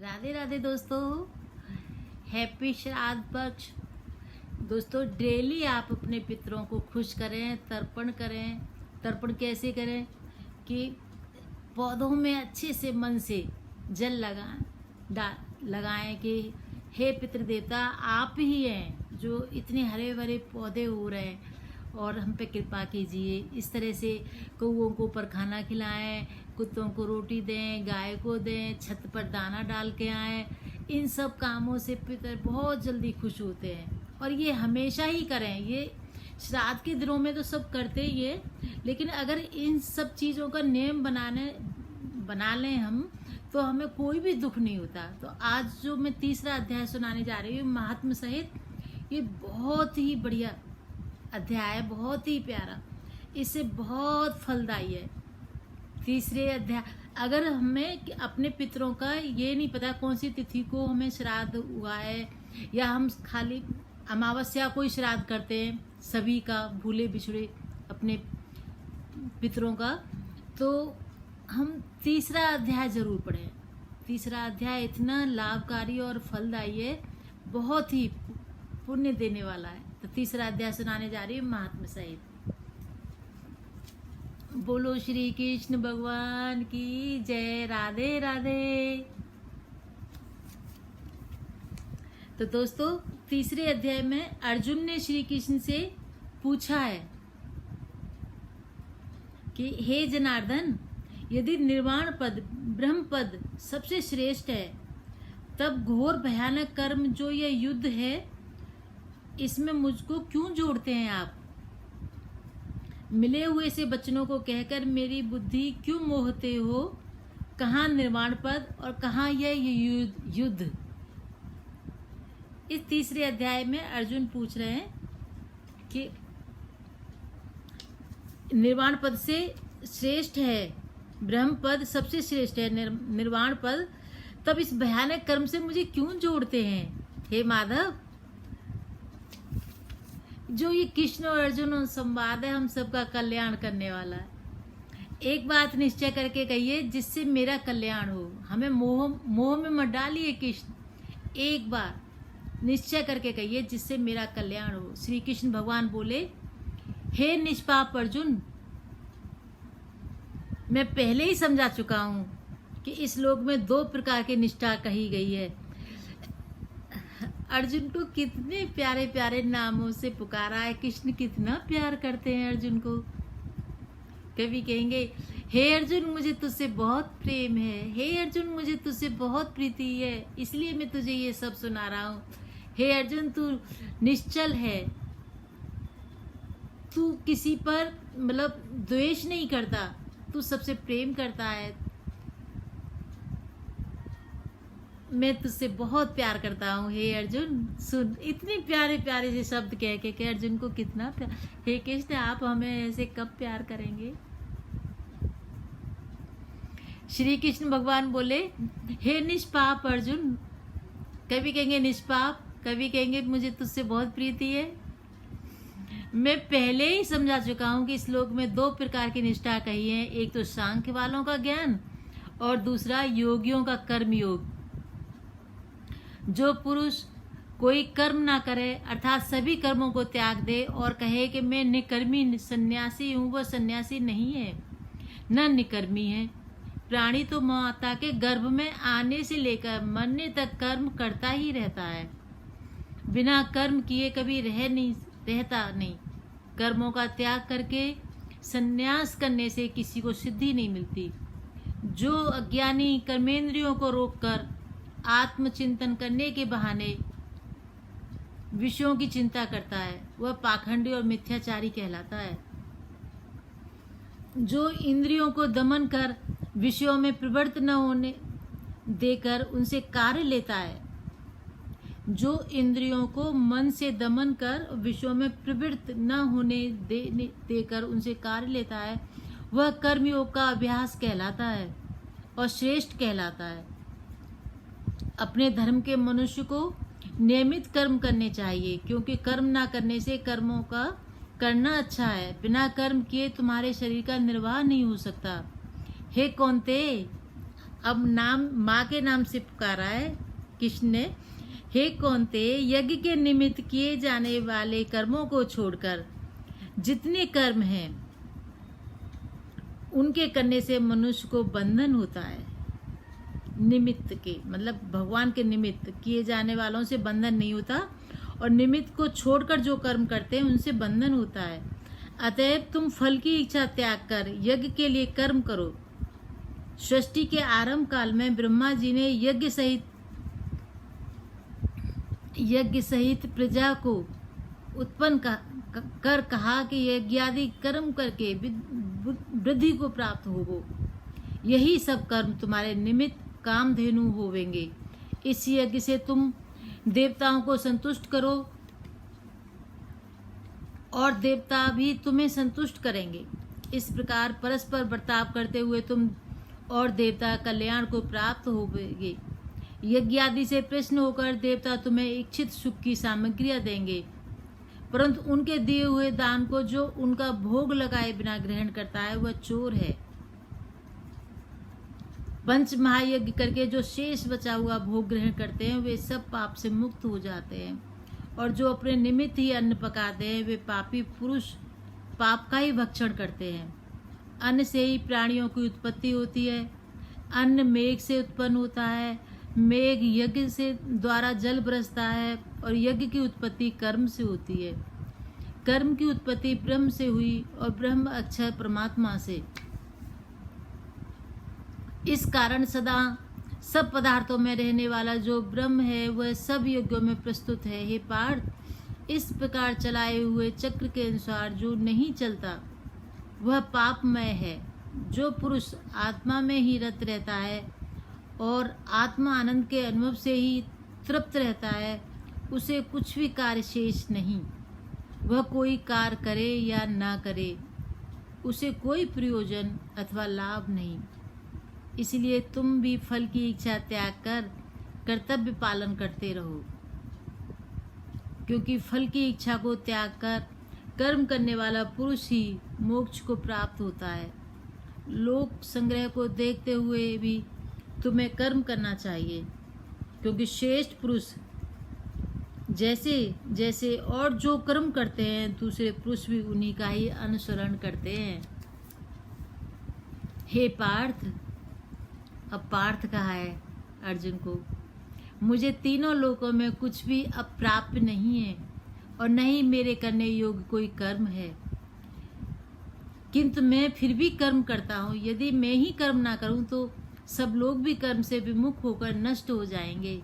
राधे राधे दोस्तों, हैप्पी श्राद्ध पक्ष। दोस्तों, डेली आप अपने पितरों को खुश करें, तर्पण करें। तर्पण कैसे करें कि पौधों में अच्छे से मन से जल लगाएं कि हे पितृदेवता, आप ही हैं जो इतने हरे भरे पौधे हो रहे हैं और हम पे कृपा कीजिए। इस तरह से कौओं को ऊपर खाना खिलाएं, कुत्तों को रोटी दें, गाय को दें, छत पर दाना डाल के आएं। इन सब कामों से पितर बहुत जल्दी खुश होते हैं और ये हमेशा ही करें। ये श्राद्ध के दिनों में तो सब करते ही है, लेकिन अगर इन सब चीज़ों का नियम बना लें हम, तो हमें कोई भी दुख नहीं होता। तो आज जो मैं तीसरा अध्याय सुनाने जा रही हूँ महात्म सहित, ये बहुत ही बढ़िया अध्याय है, बहुत ही प्यारा, इससे बहुत फलदायी है। तीसरे अध्याय, अगर हमें अपने पितरों का ये नहीं पता कौन सी तिथि को हमें श्राद्ध हुआ है, या हम खाली अमावस्या को ही श्राद्ध करते हैं सभी का, भूले बिछड़े अपने पितरों का, तो हम तीसरा अध्याय जरूर पढ़ें। तीसरा अध्याय इतना लाभकारी और फलदायी है, बहुत ही पुण्य देने वाला है। तो तीसरा अध्याय सुनाने जा रही हूँ महात्म सहित। बोलो श्री कृष्ण भगवान की जय। राधे राधे। तो दोस्तों, तीसरे अध्याय में अर्जुन ने श्री कृष्ण से पूछा है कि हे जनार्दन, यदि निर्वाण पद ब्रह्म पद सबसे श्रेष्ठ है, तब घोर भयानक कर्म जो यह युद्ध है, इसमें मुझको क्यों जोड़ते हैं आप? मिले हुए से वचनों को कहकर मेरी बुद्धि क्यों मोहते हो? कहाँ निर्वाण पद और कहाँ यह युद्ध? इस तीसरे अध्याय में अर्जुन पूछ रहे हैं कि निर्वाण पद से श्रेष्ठ है, ब्रह्म पद सबसे श्रेष्ठ है निर्वाण पद, तब इस भयानक कर्म से मुझे क्यों जोड़ते हैं? हे माधव, जो ये कृष्ण और अर्जुन संवाद है, हम सबका कल्याण करने वाला है। एक बात निश्चय करके कहिए जिससे मेरा कल्याण हो। हमें मोह में मत डालिए कृष्ण, एक बार निश्चय करके कहिए जिससे मेरा कल्याण हो। श्री कृष्ण भगवान बोले, हे निष्पाप अर्जुन, मैं पहले ही समझा चुका हूं कि इस लोक में दो प्रकार की निष्ठा कही गई है। अर्जुन को कितने प्यारे प्यारे नामों से पुकारा है। कृष्ण कितना प्यार करते हैं अर्जुन को। कभी कहेंगे, हे अर्जुन, मुझे तुझसे बहुत प्रेम है, हे अर्जुन, मुझे तुझसे बहुत प्रीति है, इसलिए मैं तुझे ये सब सुना रहा हूँ। हे अर्जुन, तू निश्चल है, तू किसी पर मतलब द्वेष नहीं करता, तू सबसे प्रेम करता है। मैं तुझसे बहुत प्यार करता हूँ हे अर्जुन, सुन। इतने प्यारे प्यारे से शब्द कह के अर्जुन को कितना प्यार। हे कृष्ण, आप हमें ऐसे कब प्यार करेंगे? श्री कृष्ण भगवान बोले, हे निष्पाप अर्जुन, कभी कहेंगे निष्पाप, कभी कहेंगे मुझे तुझसे बहुत प्रीति है। मैं पहले ही समझा चुका हूँ कि इस लोक में दो प्रकार की निष्ठा कही है, एक तो सांख्य वालों का ज्ञान और दूसरा योगियों का कर्म योग। जो पुरुष कोई कर्म ना करे, अर्थात सभी कर्मों को त्याग दे और कहे कि मैं निकर्मी सन्यासी हूँ, वह सन्यासी नहीं है, न निकर्मी है। प्राणी तो माता के गर्भ में आने से लेकर मरने तक कर्म करता ही रहता है, बिना कर्म किए कभी रहता नहीं। कर्मों का त्याग करके संन्यास करने से किसी को सिद्धि नहीं मिलती। जो अज्ञानी कर्मेंद्रियों को रोककर आत्मचिंतन करने के बहाने विषयों की चिंता करता है, वह पाखंडी और मिथ्याचारी कहलाता है। जो इंद्रियों को दमन कर विषयों में प्रवृत्त न होने देकर उनसे कार्य लेता है, जो इंद्रियों को मन से दमन कर विषयों में प्रवृत्त न होने देकर उनसे कार्य लेता है, वह कर्मयोग का अभ्यास कहलाता है और श्रेष्ठ कहलाता है। अपने धर्म के मनुष्य को नियमित कर्म करने चाहिए, क्योंकि कर्म ना करने से कर्मों का करना अच्छा है। बिना कर्म किए तुम्हारे शरीर का निर्वाह नहीं हो सकता। हे कौन्तेय, अब नाम माँ के नाम से पुकारा है कृष्ण ने। हे कौन्ते, यज्ञ के निमित्त किए जाने वाले कर्मों को छोड़कर जितने कर्म हैं उनके करने से मनुष्य को बंधन होता है। निमित्त के मतलब भगवान के निमित्त किए जाने वालों से बंधन नहीं होता, और निमित्त को छोड़कर जो कर्म करते हैं उनसे बंधन होता है। अतएव तुम फल की इच्छा त्याग कर यज्ञ के लिए कर्म करो। सृष्टि के आरंभ काल में ब्रह्मा जी ने यज्ञ सहित प्रजा को उत्पन्न कर कहा कि यज्ञादि कर्म करके वृद्धि को प्राप्त होगो। यही सब कर्म तुम्हारे निमित्त कामधेनु होवेंगे। इस यज्ञ से तुम देवताओं को संतुष्ट करो और देवता भी तुम्हें संतुष्ट करेंगे। इस प्रकार परस्पर बर्ताव करते हुए तुम और देवता कल्याण को प्राप्त होवेंगे। यज्ञ आदि से प्रसन्न होकर देवता तुम्हें इच्छित सुख की सामग्रियां देंगे, परंतु उनके दिए हुए दान को जो उनका भोग लगाए बिना ग्रहण करता है वह चोर है। पंच महायज्ञ करके जो शेष बचा हुआ भोग ग्रहण करते हैं वे सब पाप से मुक्त हो जाते हैं, और जो अपने निमित्त ही अन्न पकाते हैं वे पापी पुरुष पाप का ही भक्षण करते हैं। अन्न से ही प्राणियों की उत्पत्ति होती है। अन्न मेघ से उत्पन्न होता है, मेघ यज्ञ से द्वारा जल बरसता है, और यज्ञ की उत्पत्ति कर्म से होती है। कर्म की उत्पत्ति ब्रह्म से हुई और ब्रह्म अक्षर परमात्मा से। इस कारण सदा सब पदार्थों में रहने वाला जो ब्रह्म है वह सब यज्ञों में प्रस्तुत है। हे पार्थ, इस प्रकार चलाए हुए चक्र के अनुसार जो नहीं चलता वह पापमय है। जो पुरुष आत्मा में ही रत रहता है और आत्मा आनंद के अनुभव से ही तृप्त रहता है, उसे कुछ भी कार्य शेष नहीं। वह कोई कार्य करे या ना करे, उसे कोई प्रयोजन अथवा लाभ नहीं। इसलिए तुम भी फल की इच्छा त्याग कर कर्तव्य पालन करते रहो, क्योंकि फल की इच्छा को त्याग कर कर्म करने वाला पुरुष ही मोक्ष को प्राप्त होता है। लोक संग्रह को देखते हुए भी तुम्हें कर्म करना चाहिए, क्योंकि श्रेष्ठ पुरुष जैसे जैसे और जो कर्म करते हैं दूसरे पुरुष भी उन्हीं का ही अनुसरण करते हैं। हे पार्थ, अब पार्थ कहा है अर्जुन को, मुझे तीनों लोकों में कुछ भी अब प्राप्त नहीं है और न ही मेरे करने योग्य कोई कर्म है, किंतु मैं फिर भी कर्म करता हूँ। यदि मैं ही कर्म ना करूँ तो सब लोग भी कर्म से विमुख होकर नष्ट हो जाएंगे।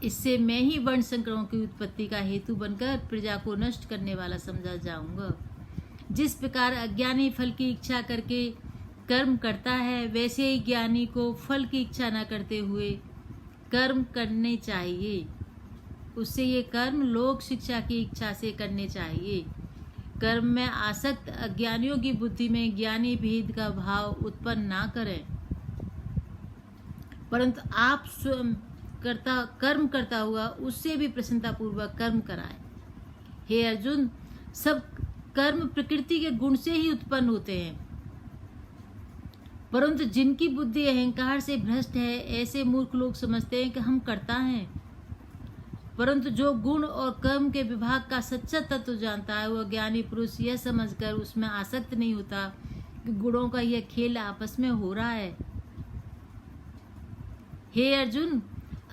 इससे मैं ही वर्ण संकरों की उत्पत्ति का हेतु बनकर प्रजा को नष्ट करने वाला समझा जाऊंगा। जिस प्रकार अज्ञानी फल की इच्छा करके कर्म करता है, वैसे ही ज्ञानी को फल की इच्छा न करते हुए कर्म करने चाहिए। उससे ये कर्म लोक शिक्षा की इच्छा से करने चाहिए। कर्म में आसक्त अज्ञानियों की बुद्धि में ज्ञानी भेद का भाव उत्पन्न ना करें, परंतु आप स्वयं कर्म करता हुआ उससे भी प्रसन्नतापूर्वक कर्म कराएं। हे अर्जुन, सब कर्म प्रकृति के गुण से ही उत्पन्न होते हैं, परंतु जिनकी बुद्धि अहंकार से भ्रष्ट है ऐसे मूर्ख लोग समझते हैं कि हम करता हैं। परंतु जो गुण और कर्म के विभाग का सच्चा तत्व जानता है वह ज्ञानी पुरुष यह समझकर उसमें आसक्त नहीं होता कि गुणों का यह खेल आपस में हो रहा है। हे अर्जुन,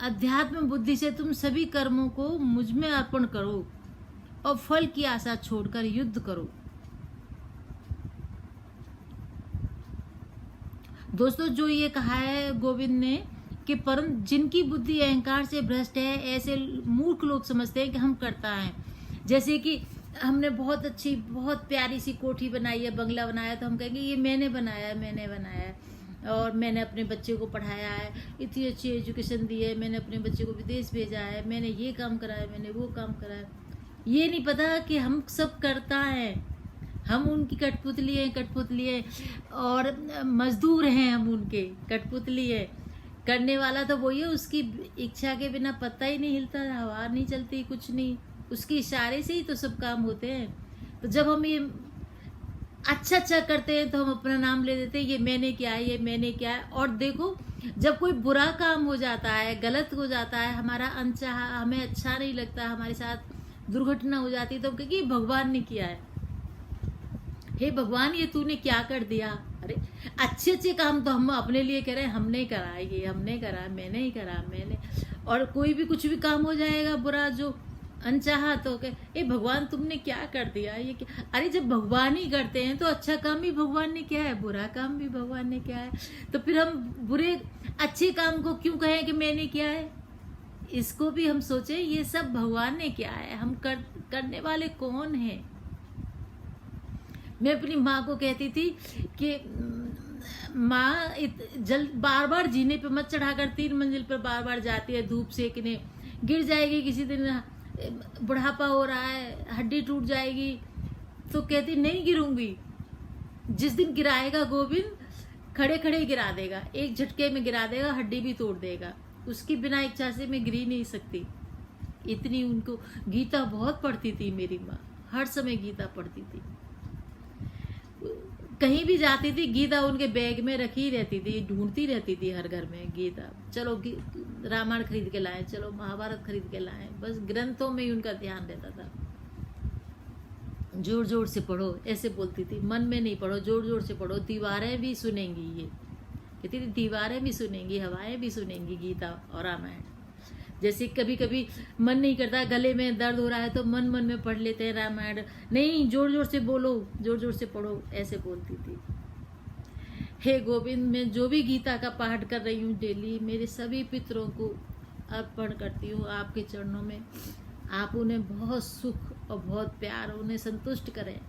अध्यात्म बुद्धि से तुम सभी कर्मों को मुझ में अर्पण करो और फल की आशा छोड़कर युद्ध करो। दोस्तों, जो ये कहा है गोविंद ने कि परंतु जिनकी बुद्धि अहंकार से भ्रष्ट है ऐसे मूर्ख लोग समझते हैं कि हम करता है। जैसे कि हमने बहुत अच्छी बहुत प्यारी सी कोठी बनाई है, बंगला बनाया, तो हम कहेंगे ये मैंने बनाया है और मैंने अपने बच्चे को पढ़ाया है, इतनी अच्छी एजुकेशन दी है, मैंने अपने बच्चे को विदेश भेजा है, मैंने ये काम करा है, मैंने वो काम करा है। ये नहीं पता कि हम सब करता है, हम उनकी कठपुतली हैं और मजदूर हैं, हम उनके कठपुतली है। करने वाला तो वही है, उसकी इच्छा के बिना पत्ता ही नहीं हिलता, हवा नहीं चलती, कुछ नहीं, उसके इशारे से ही तो सब काम होते हैं। तो जब हम ये अच्छा अच्छा करते हैं तो हम अपना नाम ले देते हैं, ये मैंने किया है, ये मैंने किया है। और देखो, जब कोई बुरा काम हो जाता है, गलत हो जाता है, हमारा अनचाहा, हमें अच्छा नहीं लगता, हमारे साथ दुर्घटना हो जाती है, तो क्योंकि भगवान ने किया है, हे भगवान ये तूने क्या कर दिया। अरे अच्छे अच्छे काम तो हम अपने लिए करें, हमने करा, ये हमने करा, मैंने ही करा, मैंने। और कोई भी कुछ भी काम हो जाएगा बुरा जो अनचाहा, तो ए भगवान तुमने क्या कर दिया, ये क्या। अरे जब भगवान ही करते हैं तो अच्छा काम भी भगवान ने किया है, बुरा काम भी भगवान ने किया है, तो फिर हम बुरे अच्छे काम को क्यों कहें कि मैंने किया है। इसको भी हम सोचें, ये सब भगवान ने किया है, हम करने वाले कौन हैं। मैं अपनी माँ को कहती थी कि माँ जल्द बार बार जीने पे मत चढ़ाकर, 3 मंजिल पर बार बार जाती है धूप सेकने, गिर जाएगी किसी दिन, बुढ़ापा हो रहा है, हड्डी टूट जाएगी। तो कहती नहीं गिरूंगी, जिस दिन गिराएगा गोविंद खड़े खड़े गिरा देगा, एक झटके में गिरा देगा, हड्डी भी तोड़ देगा, उसकी बिना इच्छा से मैं गिर नहीं सकती। इतनी उनको गीता बहुत पढ़ती थी मेरी माँ, हर समय गीता पढ़ती थी, कहीं भी जाती थी गीता उनके बैग में रखी रहती थी, ढूंढती रहती थी हर घर में गीता। चलो रामायण खरीद के लाए, चलो महाभारत खरीद के लाए, बस ग्रंथों में ही उनका ध्यान रहता था। जोर जोर से पढ़ो ऐसे बोलती थी, मन में नहीं पढ़ो, जोर जोर से पढ़ो, दीवारें भी सुनेंगी, ये कहती थी दीवारें भी सुनेंगी, हवाएं भी सुनेंगी गीता और रामायण। जैसे कभी कभी मन नहीं करता, गले में दर्द हो रहा है, तो मन मन में पढ़ लेते हैं रामायण, नहीं जोर जोर से बोलो, जोर जोर से पढ़ो, ऐसे बोलती थी। हे गोविंद, मैं जो भी गीता का पाठ कर रही हूँ डेली, मेरे सभी पितरों को अर्पण करती हूँ आपके चरणों में। आप उन्हें बहुत सुख और बहुत प्यार, उन्हें संतुष्ट करें।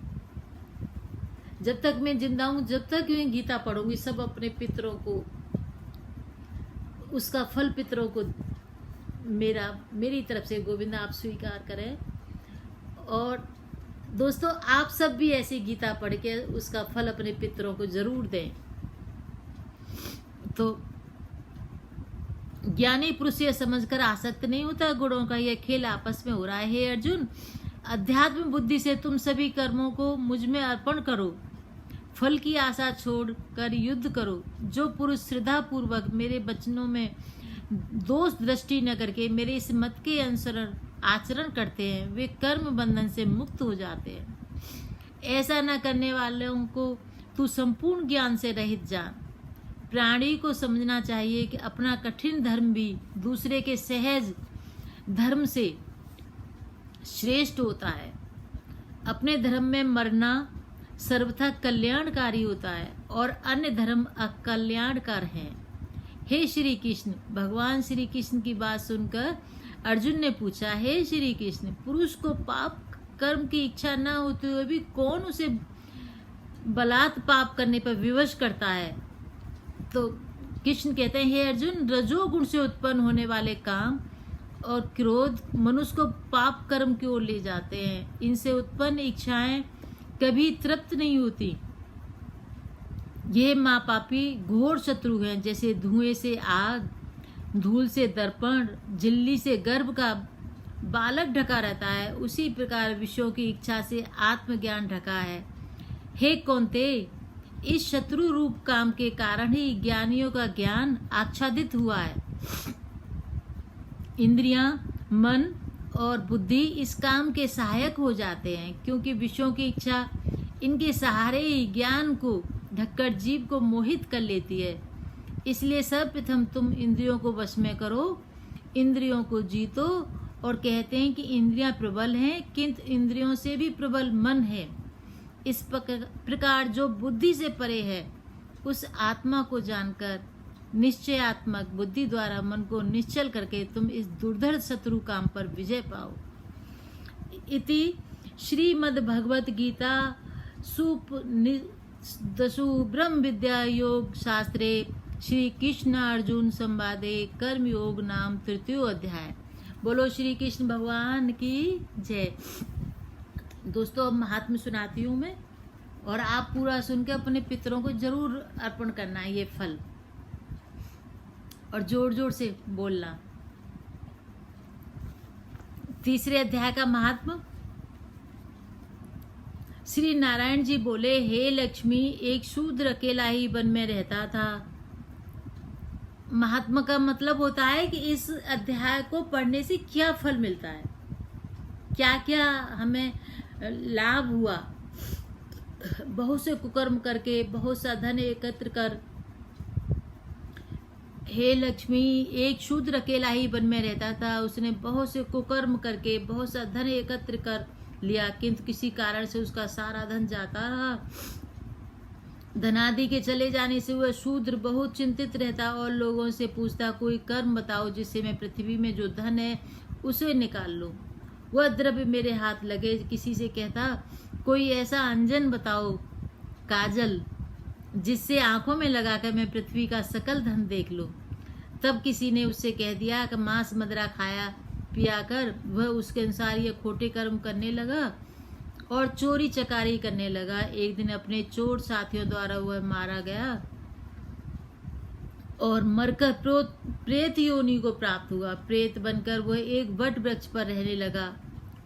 जब तक मैं जिंदा हूँ, जब तक मैं गीता पढ़ूंगी, सब अपने पितरों को, उसका फल पितरों को मेरी तरफ से गोविंद आप स्वीकार करें। और दोस्तों, आप सब भी ऐसी गीता पढ़ के उसका फल अपने पितरों को जरूर दें। तो ज्ञानी पुरुष ये समझकर आसक्त नहीं होता, गुणों का यह खेल आपस में हो रहा है। हे अर्जुन, अध्यात्म बुद्धि से तुम सभी कर्मों को मुझ में अर्पण करो, फल की आशा छोड़कर युद्ध करो। जो पुरुष श्रद्धा पूर्वक मेरे वचनों में दोष दृष्टि न करके मेरे इस मत के अनुसरण आचरण करते हैं, वे कर्म बंधन से मुक्त हो जाते हैं। ऐसा न करने वालों को तू संपूर्ण ज्ञान से रहित जान। प्राणी को समझना चाहिए कि अपना कठिन धर्म भी दूसरे के सहज धर्म से श्रेष्ठ होता है। अपने धर्म में मरना सर्वथा कल्याणकारी होता है और अन्य धर्म अकल्याणकार हैं। हे श्री कृष्ण, भगवान श्री कृष्ण की बात सुनकर अर्जुन ने पूछा, हे श्री कृष्ण, पुरुष को पाप कर्म की इच्छा न होते हुए भी कौन उसे बलात् पाप करने पर विवश करता है। तो कृष्ण कहते हैं, हे अर्जुन, रजोगुण से उत्पन्न होने वाले काम और क्रोध मनुष्य को पाप कर्म की ओर ले जाते हैं। इनसे उत्पन्न इच्छाएं कभी तृप्त नहीं होती। ये माँ पापी घोर शत्रु हैं। जैसे धुएं से आग, धूल से दर्पण, झिल्ली से गर्भ का बालक ढका रहता है, उसी प्रकार विषयों की इच्छा से आत्मज्ञान ढका है। हे कौन्ते, इस शत्रु रूप काम के कारण ही ज्ञानियों का ज्ञान आच्छादित हुआ है। इंद्रियां, मन और बुद्धि इस काम के सहायक हो जाते हैं, क्योंकि विषयों की इच्छा इनके सहारे ही ज्ञान को ढककर जीव को मोहित कर लेती है। इसलिए सर्वप्रथम तुम इंद्रियों को वश में करो, इंद्रियों को जीतो। और कहते हैं कि इंद्रियां प्रबल हैं, किंतु इंद्रियों से भी प्रबल मन है। इस प्रकार जो बुद्धि से परे है, उस आत्मा को जानकर निश्चयात्मक बुद्धि द्वारा मन को निश्चल करके तुम इस दुर्धर शत्रु काम पर विजय पाओ। इति श्रीमद् भगवत गीता दशु ब्रह्म विद्या योग शास्त्रे श्री कृष्ण अर्जुन संवादे कर्म योग नाम 3य अध्याय। बोलो श्री कृष्ण भगवान की जय। दोस्तों, अब महात्म्य सुनाती हूँ मैं, और आप पूरा सुन के अपने पितरों को जरूर अर्पण करना है ये फल, और जोर जोर से बोलना। 3रे अध्याय का महात्म्य। श्री नारायण जी बोले, हे लक्ष्मी, एक शूद्र अकेला ही वन में रहता था। महात्मा का मतलब होता है कि इस अध्याय को पढ़ने से क्या फल मिलता है, क्या क्या हमें लाभ हुआ। बहुत से कुकर्म करके बहुत सा धन एकत्र कर, हे लक्ष्मी, एक शूद्र अकेला ही वन में रहता था। उसने बहुत से कुकर्म करके बहुत सा धन एकत्र कर लिया, किंतु किसी कारण से उसका सारा धन जाता रहा। धनादि के चले जाने से वह शूद्र बहुत चिंतित रहता और लोगों से पूछता, कोई कर्म बताओ जिससे मैं पृथ्वी में जो धन है उसे निकाल लूं। वह द्रव्य मेरे हाथ लगे। किसी से कहता, कोई ऐसा अंजन बताओ, काजल, जिससे आंखों में लगाकर मैं पृथ्वी का सकल धन देख लूं। तब किसी ने उससे कह दिया कि मांस मदिरा खाया पिया कर वह उसके अनुसार यह खोटे कर्म करने लगा और चोरी चकारी करने लगा। एक दिन अपने चोर साथियों द्वारा वह मारा गया और मरकर प्रेत योनि को प्राप्त हुआ। प्रेत बनकर वह एक वट वृक्ष पर रहने लगा।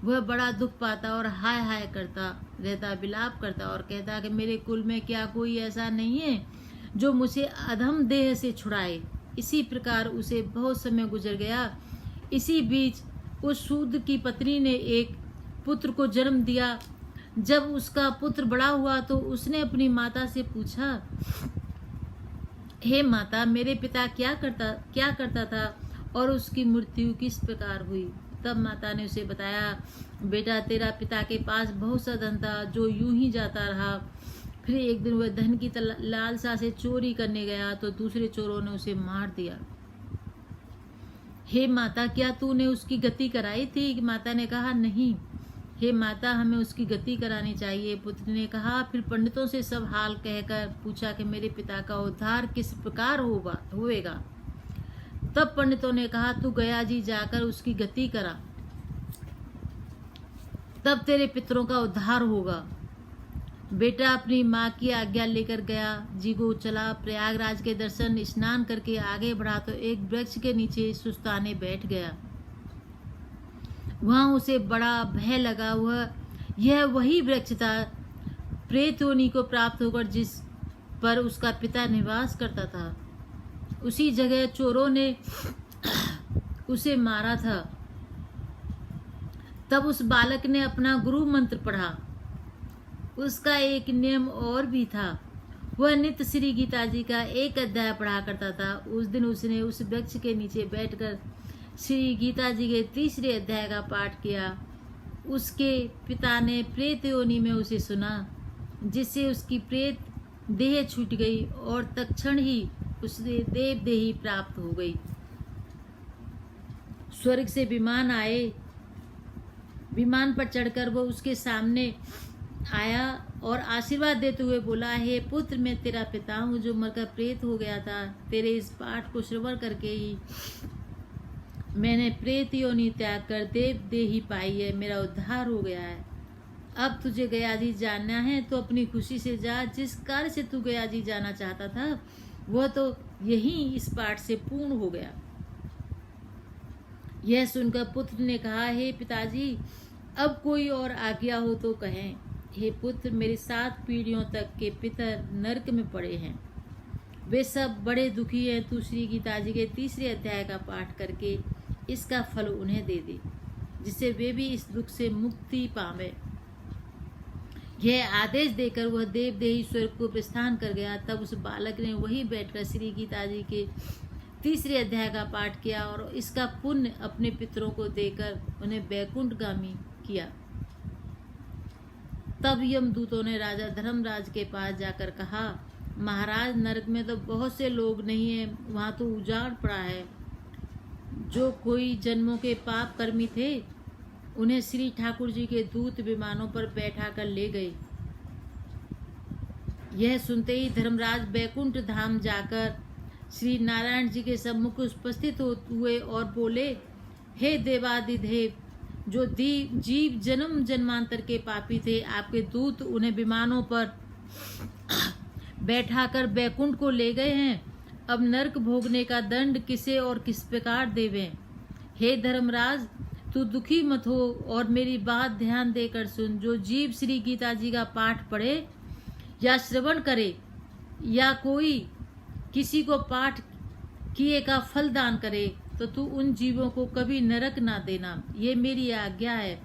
वह बड़ा दुख पाता और हाय हाय करता रहता, विलाप करता और कहता कि मेरे कुल में क्या कोई ऐसा नहीं है जो मुझे अधम देह से छुड़ाए। इसी प्रकार उसे बहुत समय गुजर गया। इसी बीच उस शूद्र की पत्नी ने एक पुत्र को जन्म दिया। जब उसका पुत्र बड़ा हुआ तो उसने अपनी माता से पूछा, हे माता, मेरे पिता क्या करता था और उसकी मृत्यु किस प्रकार हुई। तब माता ने उसे बताया, बेटा, तेरा पिता के पास बहुत सा धन था जो यूं ही जाता रहा। फिर एक दिन वह धन की लालसा से चोरी करने गया तो दूसरे चोरों ने उसे मार दिया। हे माता, क्या तूने उसकी गति कराई थी। माता ने कहा, नहीं। हे माता, हमें उसकी गति करानी चाहिए। पुत्र ने कहा, फिर पंडितों से सब हाल कहकर पूछा कि मेरे पिता का उद्धार किस प्रकार होएगा। तब पंडितों ने कहा, तू गया जी जाकर उसकी गति करा, तब तेरे पितरों का उद्धार होगा। बेटा अपनी माँ की आज्ञा लेकर गया जी को चला। प्रयागराज के दर्शन स्नान करके आगे बढ़ा तो एक वृक्ष के नीचे सुस्ताने बैठ गया। वहां उसे बड़ा भय लगा। यह वही वृक्ष था प्रेत योनि को प्राप्त होकर जिस पर उसका पिता निवास करता था। उसी जगह चोरों ने उसे मारा था। तब उस बालक ने अपना गुरु मंत्र पढ़ा। उसका एक नियम और भी था, वह नित्य श्री गीता जी का एक अध्याय पढ़ा करता था। उस दिन उसने उस वृक्ष के नीचे बैठकर श्री गीता जी के तीसरे अध्याय का पाठ किया। उसके पिता ने प्रेत योनि में उसे सुना, जिससे उसकी प्रेत देह छूट गई और तत्क्षण ही उसे देवदेही प्राप्त हो गई। स्वर्ग से विमान आए। विमान पर चढ़कर वो उसके सामने आया और आशीर्वाद देते हुए बोला, हे पुत्र, मैं तेरा पिता हूँ जो मरकर प्रेत हो गया था। तेरे इस पाठ को श्रवण करके ही मैंने प्रेत योनि त्याग कर देव देही पाई है। मेरा उद्धार हो गया है। अब तुझे गया जी जाना है तो अपनी खुशी से जा। जिस कार्य से तू गया जी जाना चाहता था वह तो यही इस पाठ से पूर्ण हो गया। यह सुनकर पुत्र ने कहा, हे पिताजी, अब कोई और आज्ञा हो तो कहें। हे पुत्र, मेरे 7 पीढ़ियों तक के पितर नरक में पड़े हैं। वे सब बड़े दुखी हैं। तू श्री गीता जी के तीसरे अध्याय का पाठ करके इसका फल उन्हें दे दे, जिससे वे भी इस दुख से मुक्ति पावे। यह आदेश देकर वह देवदेही स्वर्ग को प्रस्थान कर गया। तब उस बालक ने वहीं बैठकर श्री गीता जी के तीसरे अध्याय का पाठ किया और इसका पुण्य अपने पितरों को देकर उन्हें बैकुंठगामी किया। तब यमदूतों ने राजा धर्मराज के पास जाकर कहा, महाराज, नरक में तो बहुत से लोग नहीं हैं, वहां तो उजाड़ पड़ा है। जो कोई जन्मों के पाप कर्मी थे उन्हें श्री ठाकुर जी के दूत विमानों पर बैठा कर ले गए। यह सुनते ही धर्मराज बैकुंठ धाम जाकर श्री नारायण जी के सम्मुख उपस्थित हुए और बोले, हे देवादिदेव, जो जीव जन्म जन्मांतर के पापी थे, आपके दूत उन्हें विमानों पर बैठाकर बैकुंठ को ले गए हैं। अब नरक भोगने का दंड किसे और किस प्रकार देवें। हे धर्मराज, तू दुखी मत हो और मेरी बात ध्यान देकर सुन। जो जीव श्री गीता जी का पाठ पढ़े या श्रवण करे या कोई किसी को पाठ किए का फल दान करे तो तू उन जीवों को कभी नरक ना देना, ये मेरी आज्ञा है।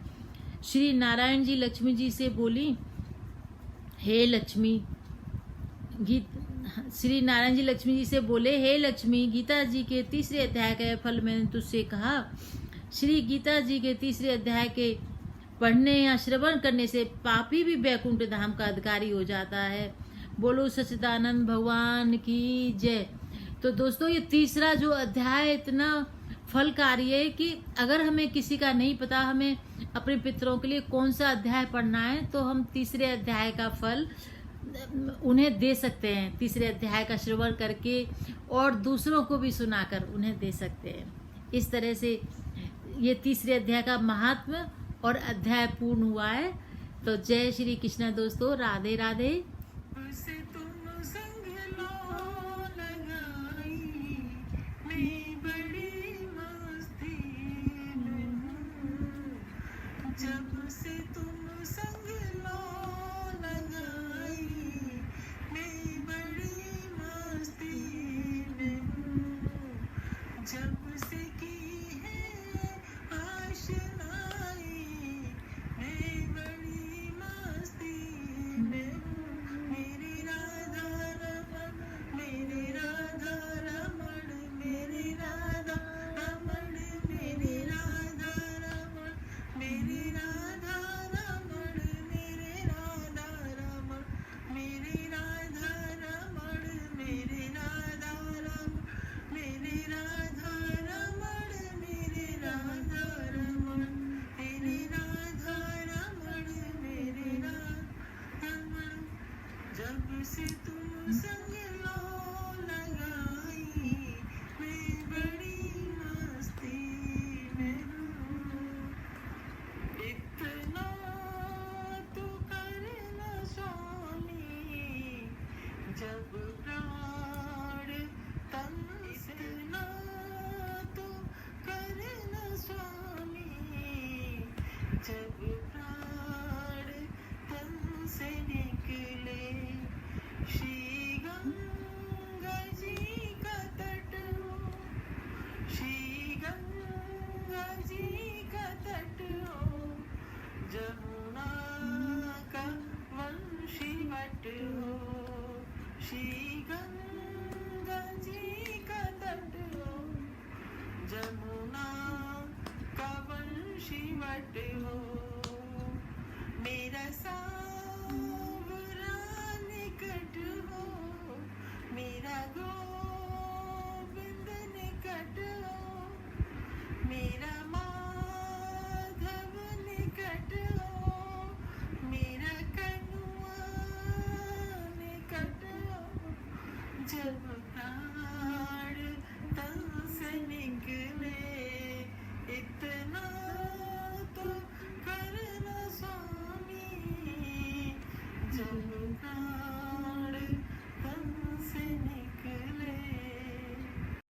श्री नारायण जी लक्ष्मी जी से बोली, हे लक्ष्मी, श्री नारायण जी लक्ष्मी जी से बोले, हे लक्ष्मी, गीता जी के तीसरे अध्याय का फल मैंने तुझसे कहा। श्री गीता जी के तीसरे अध्याय के पढ़ने या श्रवण करने से पापी भी वैकुंठ धाम का अधिकारी हो जाता है। बोलो सच्चिदानंद भगवान की जय। तो दोस्तों, ये तीसरा जो अध्याय इतना फलकारी है कि अगर हमें किसी का नहीं पता हमें अपने पितरों के लिए कौन सा अध्याय पढ़ना है, तो हम तीसरे अध्याय का फल उन्हें दे सकते हैं। तीसरे अध्याय का श्रवण करके और दूसरों को भी सुनाकर उन्हें दे सकते हैं। इस तरह से ये तीसरे अध्याय का महात्म और अध्याय पूर्ण हुआ है। तो जय श्री कृष्ण दोस्तों, राधे राधे। जब से तुम संग लो लगाई, मैं बड़ी मस्ती में हूँ। जब से की है आशनाई, मैं बड़ी मस्ती में हूँ। मेरी राधा रमण, मेरी राधा रमण, मेरी राधा रमण, मेरी राधा रमण, मेरी राधा रमण, मेरे राधा रमण, मेरी राधा रमण, मेरे राधा रमण, मेरे राधा रमण, मेरे राधा रमण, मेरे राधा रमण, मेरे राधा रमण। जब से तुम संग लो लगाई, मैं बड़ी मस्ती में हूँ। इतना तो करना स्वामी, जब प्राण तन से, इतना तो करना स्वामी, जब प्राण तन से निकले। श्री गंगा जी का तट हो, श्री गंगा जी का तट हो, जमुना का वंशी वट हो। श्री गंगा जी का तट हो, जमुना का वंशी वट हो। मेरा सांवरा निकट हो, मेरा गोविंद निकट हो, मेरा माधव निकट हो, मेरा कन्हैया निकट हो। जब